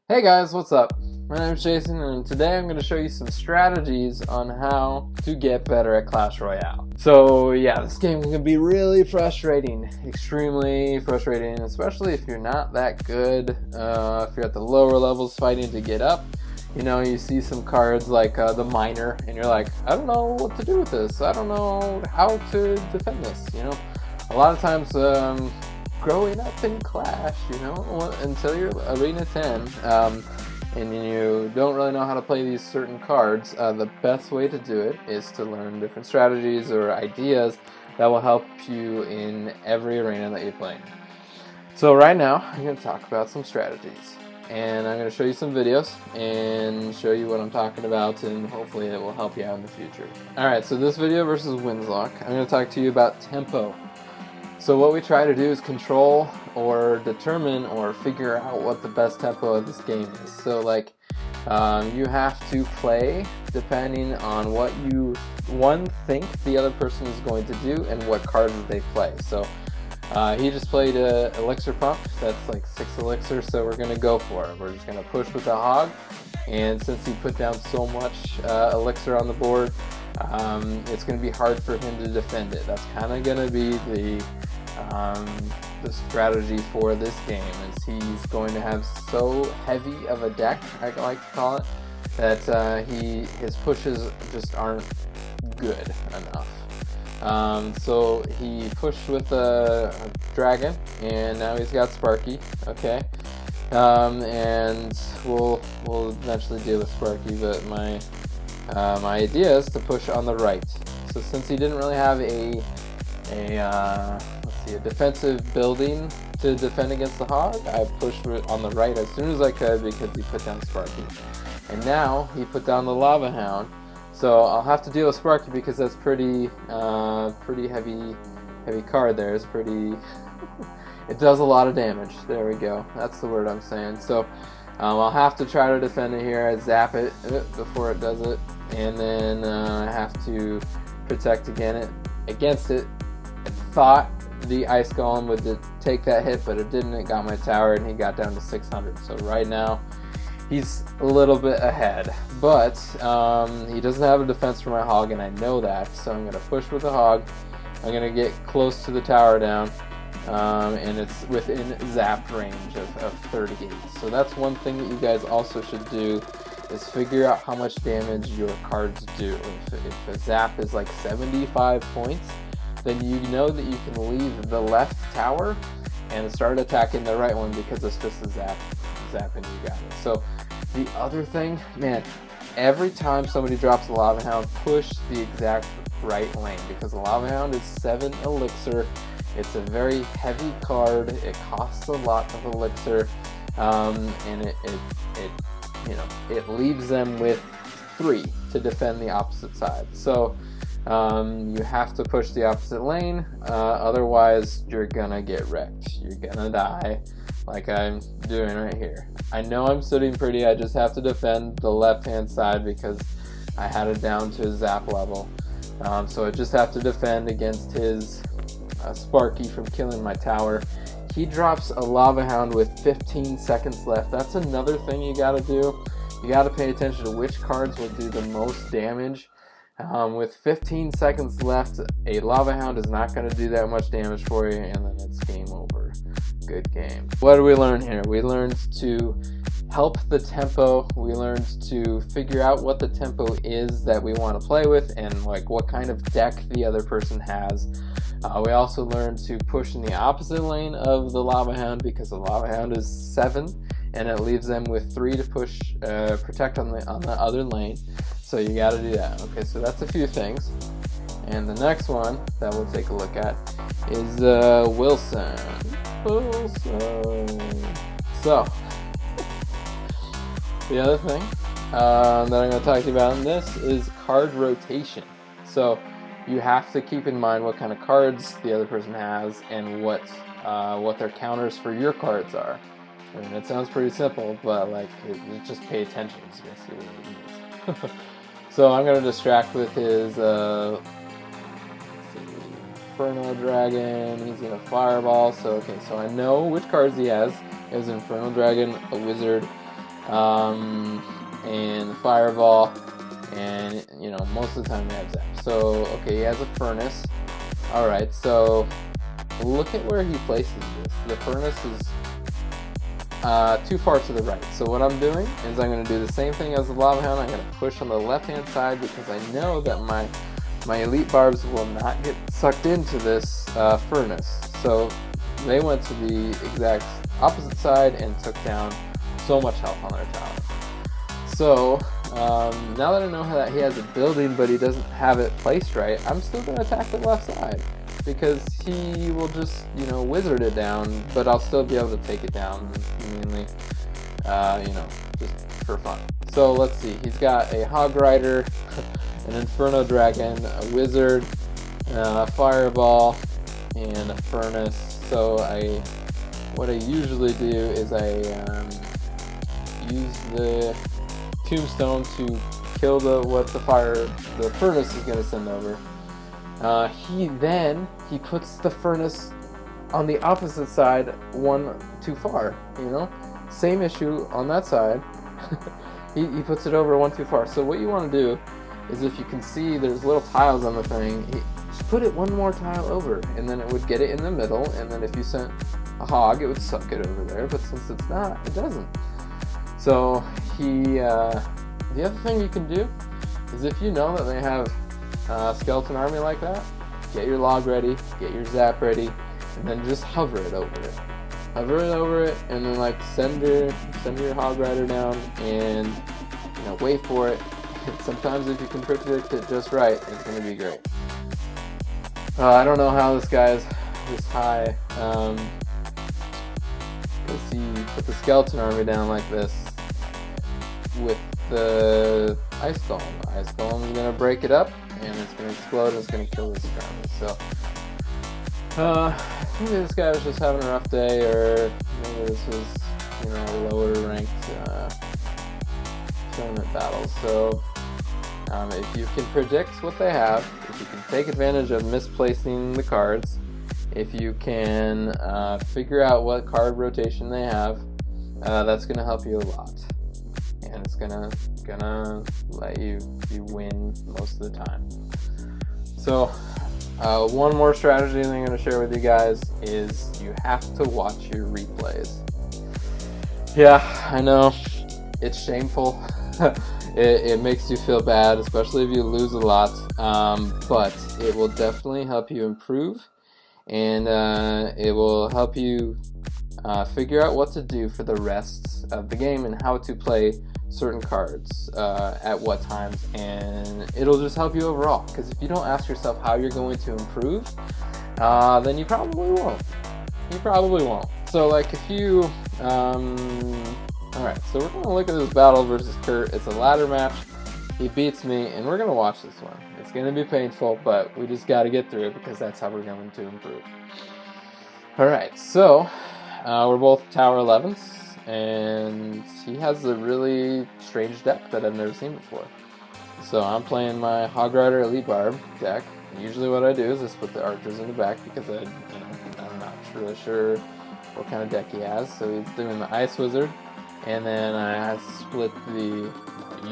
Hey guys, what's up? My name's Jason, and today I'm going to show you some strategies on how to get better at Clash Royale. So yeah, this game can be really frustrating, extremely frustrating, especially if you're not that good, if you're at the lower levels fighting to get up. You know, you see some cards like the Miner, and you're like, I don't know what to do with this, I don't know how to defend this, you know? A lot of times, growing up in Clash, you know, until you're Arena 10, and you don't really know how to play these certain cards, the best way to do it is to learn different strategies or ideas that will help you in every arena that you play. So right now, I'm going to talk about some strategies. And I'm going to show you some videos and show you what I'm talking about, and hopefully it will help you out in the future. Alright, so this video versus Winslock, I'm going to talk to you about tempo. So what we try to do is control or determine or figure out what the best tempo of this game is. So like, you have to play depending on what you, think the other person is going to do and what cards they play. So he just played a elixir pump, that's like 6 elixir, so we're going to go for it. We're just going to push with the hog, and since he put down so much elixir on the board, it's going to be hard for him to defend it. That's kind of going to be the strategy for this game, is he's going to have so heavy of a deck, I like to call it, that his pushes just aren't good enough. So he pushed with a dragon, and now he's got Sparky. Okay, and we'll eventually deal with Sparky, but my idea is to push on the right. So since he didn't really have a defensive building to defend against the hog, I pushed on the right as soon as I could because he put down Sparky. And now he put down the Lava Hound, so I'll have to deal with Sparky because that's pretty heavy card there. It's pretty it does a lot of damage. There we go, that's the word I'm saying. So I'll have to try to defend it here. I zap it before it does it, and then I have to protect against it. I thought the Ice Golem would take that hit, but it didn't. It got my tower, and he got down to 600. So right now, he's a little bit ahead. But he doesn't have a defense for my hog, and I know that. So I'm going to push with the hog. I'm going to get close to the tower down, and it's within zap range of 38. So that's one thing that you guys also should do, is figure out how much damage your cards do. If a zap is like 75 points, then you know that you can leave the left tower and start attacking the right one because it's just a zap and you got it. So the other thing, man, every time somebody drops a Lava Hound, push the exact right lane, because the Lava Hound is 7 elixir. It's a very heavy card. It costs a lot of elixir, and it leaves them with 3 to defend the opposite side. So you have to push the opposite lane, otherwise you're gonna get wrecked. You're gonna die like I'm doing right here. I know I'm sitting pretty, I just have to defend the left hand side because I had it down to a zap level. So I just have to defend against his Sparky from killing my tower. He drops a Lava Hound with 15 seconds left. That's another thing you gotta do. You gotta pay attention to which cards will do the most damage. With 15 seconds left, a Lava Hound is not going to do that much damage for you, and then it's game over. Good game. What did we learn here? We learned to help the tempo. We learned to figure out what the tempo is that we want to play with, and like what kind of deck the other person has. We also learned to push in the opposite lane of the Lava Hound, because the Lava Hound is 7, and it leaves them with 3 to push, protect on the other lane. So you got to do that. Okay, so that's a few things. And the next one that we'll take a look at is Wilson. So the other thing that I'm going to talk to you about in this is card rotation. So you have to keep in mind what kind of cards the other person has and what their counters for your cards are. I mean, it sounds pretty simple, but like, just pay attention so you can see what it means. So I'm going to distract with his Inferno Dragon. He's going to Fireball. So okay, so I know which cards he has. He has Inferno Dragon, a Wizard, and the fireball, and you know, most of the time we have zap. So okay, he has a furnace. All right, so look at where he places this. The furnace is too far to the right. So what I'm doing is I'm going to do the same thing as the lava hound. I'm going to push on the left hand side because I know that my elite barbs will not get sucked into this furnace. So they went to the exact opposite side and took down so much health on their tower. So now that I know that he has a building but he doesn't have it placed right, I'm still going to attack the left side because he will just, you know, wizard it down, but I'll still be able to take it down, mainly, you know, just for fun. So let's see, he's got a hog rider, an inferno dragon, a wizard, a fireball, and a furnace. So what I usually do is I use the tombstone to kill what the furnace is going to send over. He puts the furnace on the opposite side, one too far, you know? Same issue on that side. he puts it over one too far. So what you want to do is, if you can see there's little tiles on the thing, just put it one more tile over, and then it would get it in the middle, and then if you sent a hog, it would suck it over there, but since it's not, it doesn't. So the other thing you can do is, if you know that they have a skeleton army like that, get your log ready, get your zap ready, and then just hover it over it. Hover it over it, and then like send your hog rider down, and you know, wait for it. Sometimes if you can predict it just right, it's going to be great. I don't know how this guy's this high, because he put the skeleton army down like this with the ice golem. The ice golem is going to break it up, and it's going to explode, and it's going to kill this army. So I think this guy was just having a rough day, or maybe this was, you know, a lower ranked tournament battle. So if you can predict what they have, if you can take advantage of misplacing the cards, if you can figure out what card rotation they have, that's going to help you a lot, and it's gonna let you win most of the time. So one more strategy that I'm going to share with you guys is you have to watch your replays. Yeah, I know it's shameful. It makes you feel bad, especially if you lose a lot, but it will definitely help you improve, and it will help you figure out what to do for the rest of the game and how to play certain cards at what times, and it'll just help you overall, because if you don't ask yourself how you're going to improve, then you probably won't. So like if you alright, so we're going to look at this battle versus Kurt. It's a ladder match. He beats me, and we're going to watch this one. It's going to be painful, but we just got to get through it, because that's how we're going to improve. Alright, so we're both Tower 11s, and he has a really strange deck that I've never seen before. So I'm playing my Hog Rider Elite Barb deck. Usually what I do is I split the archers in the back, because I'm not really sure what kind of deck he has. So he's doing the Ice Wizard, and then I split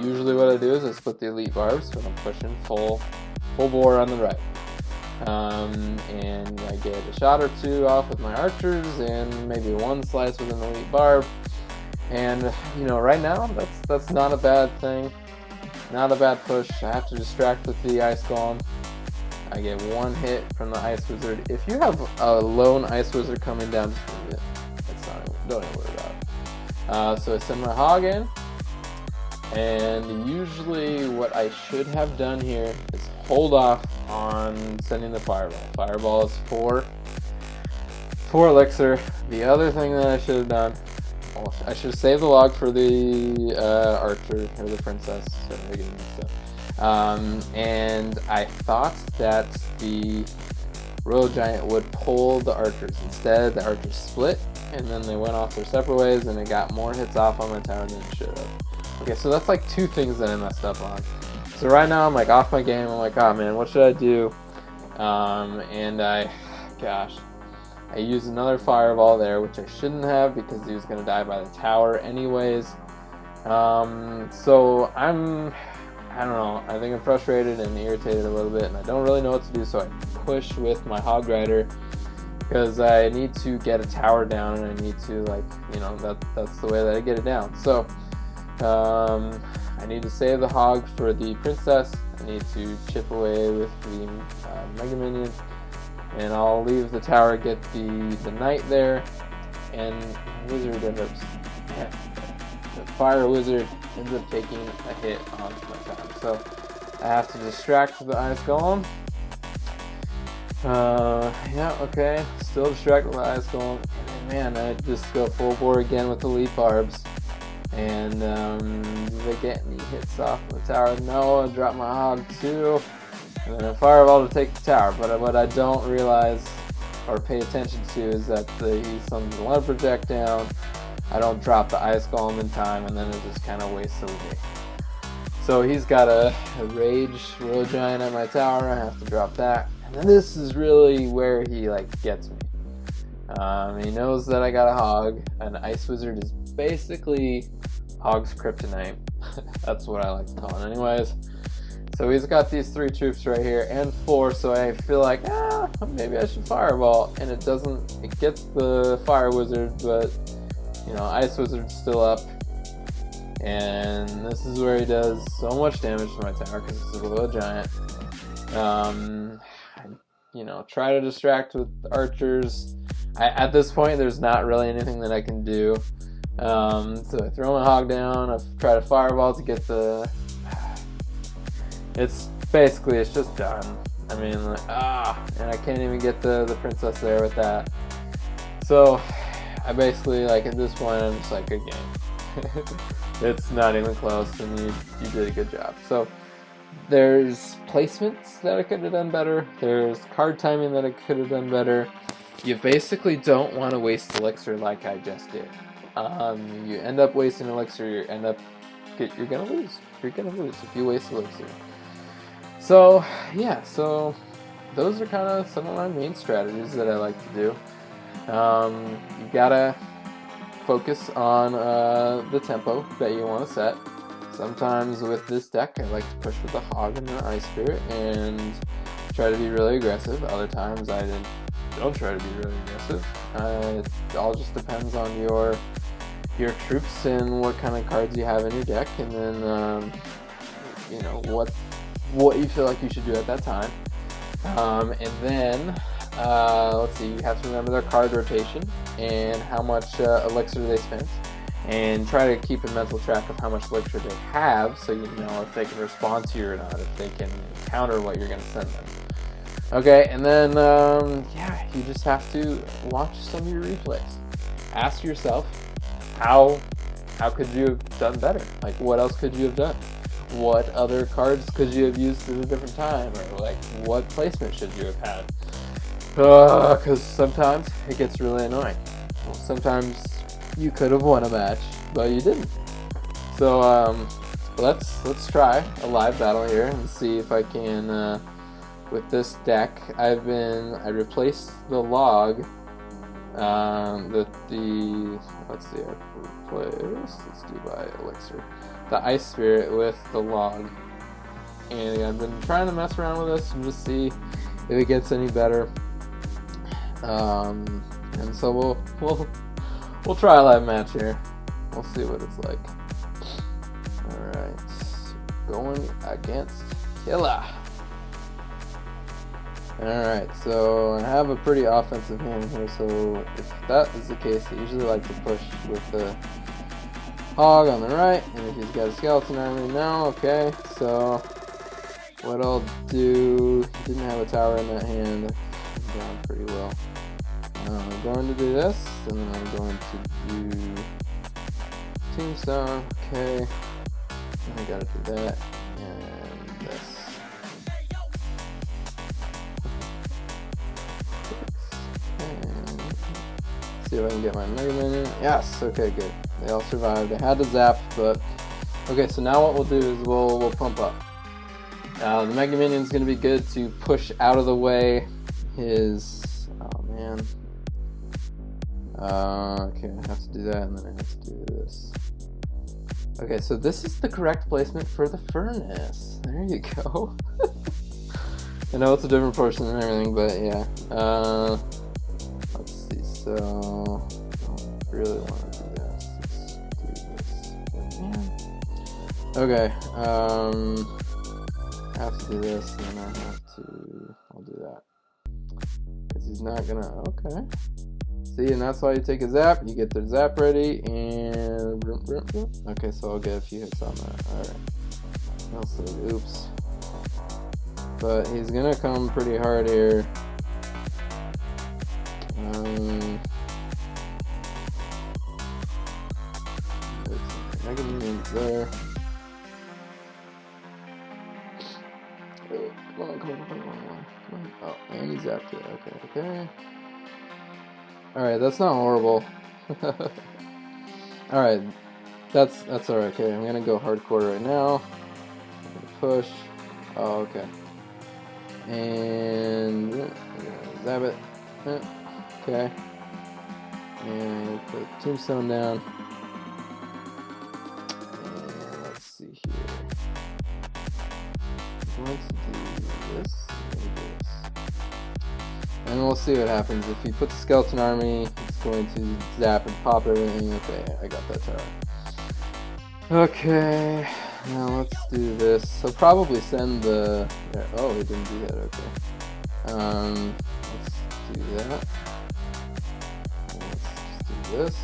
usually what I do is I split the Elite Barbs, but I'm pushing full bore on the right. And I get a shot or two off with my archers, and maybe one slice with an Elite Barb. And you know, right now that's not a bad thing, not a bad push. I have to distract with the Ice Golem. I get one hit from the Ice Wizard. If you have a lone Ice Wizard coming down, just leave it. Don't even worry about it. So I send my hog in, and usually what I should have done here is hold off on sending the fireball. Fireball is 4 elixir. The other thing that I should have done, well, I should have saved the log for the archer, or the princess. Sorry, I'm getting mixed up. And I thought that the Royal Giant would pull the archers. Instead, the archers split, and then they went off their separate ways, and it got more hits off on my tower than it should have. Okay, so that's like 2 things that I messed up on. So right now I'm like off my game. I'm like, oh man, what should I do? And I used another fireball there, which I shouldn't have, because he was going to die by the tower anyways. So I don't know, I think I'm frustrated and irritated a little bit, and I don't really know what to do, so I push with my hog rider, because I need to get a tower down, and I need to, like, you know, that's the way that I get it down. So I need to save the hog for the princess. I need to chip away with the mega minions, and I'll leave the tower, get the knight there, and wizard ends up, the fire wizard ends up taking a hit on my tower. So I have to distract the ice golem. Yeah, okay, still distracted by ice golem, and then, man, I just go full bore again with the leaf barbs, and they get any hits off the tower. No, I drop my hog too, and then a fireball to take the tower. But what I don't realize or pay attention to is that he summons the lumberjack down. I don't drop the ice golem in time, and then it just kind of wastes away. So he's got a rage royal giant at my tower. I have to drop that. And this is really where he, like, gets me. He knows that I got a hog. An ice wizard is basically hog's kryptonite. That's what I like to call it anyways. So he's got these 3 troops right here, and 4, so I feel like, maybe I should fireball. And it doesn't, it gets the fire wizard, but, you know, ice wizard's still up. And this is where he does so much damage to my tower, because it's a little giant. You know, try to distract with archers. At this point, there's not really anything that I can do. So I throw my hog down. I try to fireball to get the. It's just done. I mean, like, and I can't even get the princess there with that. So I basically, like, at this point, I'm just like, good game. It's not even close, and you did a good job. So there's placements that I could have done better. There's card timing that I could have done better. You basically don't want to waste elixir like I just did. You end up wasting elixir, you're gonna lose. You're gonna lose if you waste elixir. So yeah, so those are kind of some of my main strategies that I like to do. You gotta focus on the tempo that you want to set. Sometimes with this deck, I like to push with the hog and the ice spirit and try to be really aggressive. Other times I don't try to be really aggressive. It all just depends on your troops and what kind of cards you have in your deck, and then you know, what you feel like you should do at that time. And then let's see, you have to remember their card rotation and how much elixir they spent, and try to keep a mental track of how much elixir they have, so you know if they can respond to you or not, if they can counter what you're going to send them. Okay, and then yeah, you just have to watch some of your replays. Ask yourself, how could you have done better? Like, what else could you have done? What other cards could you have used at a different time? Or, like, what placement should you have had? Because sometimes it gets really annoying. Sometimes you could have won a match, but you didn't. So let's try a live battle here and see if I can. With this deck, I replaced the log. Let's do by elixir. The ice spirit with the log, and I've been trying to mess around with this and just see if it gets any better. And so we'll try a live match here. We'll see what it's like. Alright. Going against Killa. Alright, so I have a pretty offensive hand here, so if that is the case, I usually like to push with the hog on the right, and if he's got a skeleton army, no, okay, so what I'll do, he didn't have a tower in that hand, I'm down pretty well. I'm going to do this, and then I'm going to do tombstone, okay, I gotta do that, and this. See if I can get my Mega Minion. Yes, okay, good. They all survived. I had to zap, but okay, so now what we'll do is we'll pump up. The Mega Minion's gonna be good to push out of the way his, oh man. Okay, I have to do that, and then I have to do this. Okay, so this is the correct placement for the furnace. There you go. I know it's a different portion and everything, but yeah. Let's see, so I don't really want to do this. Let's do this. Okay, I have to do this, and then I have to, I'll do that. Because he's not gonna, okay. See, and that's why you take a zap, you get the zap ready, and, okay, so I'll get a few hits on that, alright. Also, oops. But he's gonna come pretty hard here. Mega Minions there. Come on. Oh, and he zapped it. Okay. Alright, that's not horrible. Alright, that's alright. Okay, I'm gonna go hardcore right now. I'm gonna push. Oh, okay. And zap it. Okay. And put Tombstone down. And let's see here. I'm going to do this. And we'll see what happens. If you put the skeleton army, it's going to zap and pop everything. Okay, I got that tower. Okay, now let's do this. I'll probably send the... Oh, he didn't do that, okay. Let's do that. Let's just do this.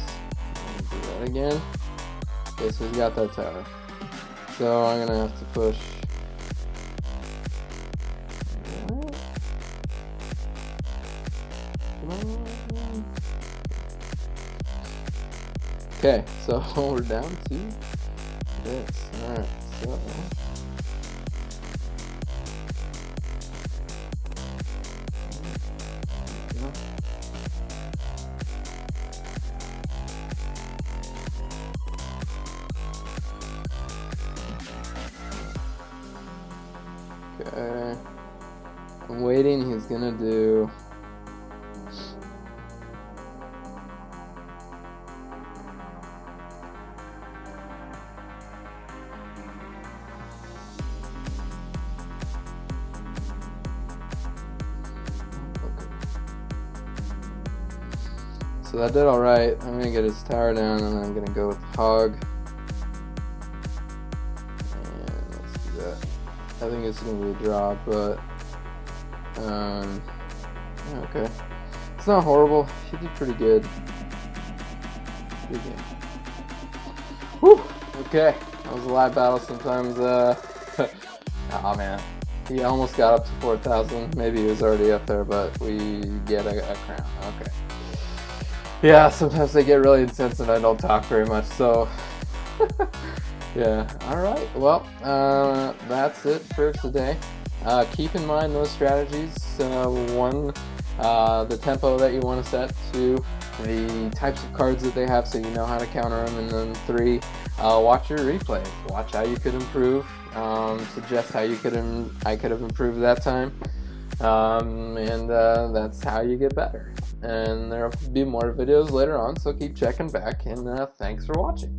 And do that again. Okay, so he's got that tower. So I'm gonna have to push. Okay, so we're down to this. Alright, so okay. I'm waiting, he's gonna do so that did alright. I'm gonna get his tower down and then I'm gonna go with the hog. And let's do that. I think it's gonna be a draw, but yeah, okay. It's not horrible. He did pretty good. Good game. Whew! Okay. That was a live battle sometimes. Oh man. He almost got up to 4,000. Maybe he was already up there, but we get a crown. Okay. Yeah, sometimes they get really intense and I don't talk very much, so yeah. Alright, well, that's it for today. Keep in mind those strategies. One, the tempo that you want to set. Two, the types of cards that they have so you know how to counter them. And then three, watch your replays. Watch how you could improve. Suggest how I could have improved that time. And that's how you get better. And there'll be more videos later on, so keep checking back, and thanks for watching.